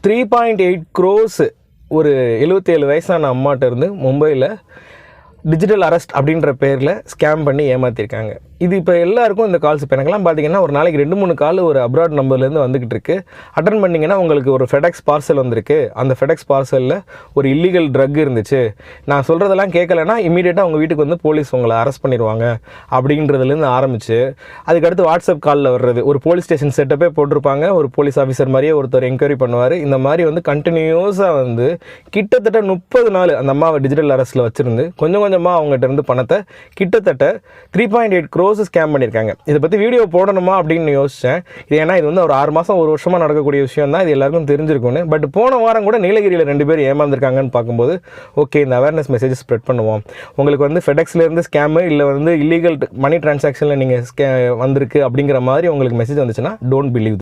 3.8 crores ஒரு 77 வயசான அம்மாட்ட இருந்து மும்பையில் டிஜிட்டல் அரெஸ்ட் அப்படின்ற பேரில் ஸ்கேம் பண்ணி ஏமாற்றிருக்காங்க. இது இப்போ எல்லாருக்கும் இந்த கால்ஸ் இப்போ எனக்கெல்லாம் பார்த்தீங்கன்னா ஒரு நாளைக்கு 2-3 கால் ஒரு அப்ராட் நம்பர்லேருந்து வந்துக்கிட்டு இருக்கு. அட்டன் பண்ணிங்கன்னா உங்களுக்கு ஒரு ஃபெடெக்ஸ் பார்சல் வந்திருக்கு, அந்த ஃபெடெக்ஸ் பார்சலில் ஒரு இல்லீகல் ட்ரக் இருந்துச்சு, நான் சொல்கிறதெல்லாம் கேட்கலைன்னா இமீடியட்டாக உங்கள் வீட்டுக்கு வந்து போலீஸ் உங்களை அரெஸ்ட் பண்ணிடுவாங்க அப்படின்றதுலேருந்து ஆரம்பித்து அதுக்கடுத்து வாட்ஸ்அப் காலில் வர்றது, ஒரு போலீஸ் ஸ்டேஷன் செட்டப்பே போட்டிருப்பாங்க, ஒரு போலீஸ் ஆஃபீஸர் மாதிரியே ஒருத்தர் என்கொயரி பண்ணுவார். இந்த மாதிரி வந்து கண்டினியூஸாக வந்து கிட்டத்தட்ட 30 நாள் அந்த அம்மாவை டிஜிட்டல் அரெஸ்ட்டில் வச்சுருந்து கொஞ்சம் கொஞ்சமாக அவங்ககிட்ட இருந்து பணத்தை கிட்டத்தட்ட 3.8 crores ஸ்கேம் பண்ணியிருக்காங்க. இதை பற்றி வீடியோ போடணுமா அப்படின்னு யோசித்தேன். ஏன்னா இது வந்து ஒரு 6 மாதம் 1 வருஷமாக நடக்கக்கூடிய விஷயம் தான், இது எல்லாருக்கும் தெரிஞ்சிருக்கும்னு. பட் போன வாரம் கூட நீலகிரியில் 2 பேர் ஏமாந்துருக்காங்கன்னு பார்க்கும்போது ஓகே இந்த அவேர்னஸ் மெசேஜ் ஸ்ப்ரெட் பண்ணுவோம். உங்களுக்கு வந்து ஃபெடெக்ஸ்லேருந்து ஸ்கேமு இல்லை வந்து இல்லீகல் மணி டிரான்சாக்ஷனில் நீங்கள் வந்திருக்கு அப்படிங்கிற மாதிரி உங்களுக்கு மெசேஜ் வந்துச்சுன்னா டோன்ட் பிலீவ்.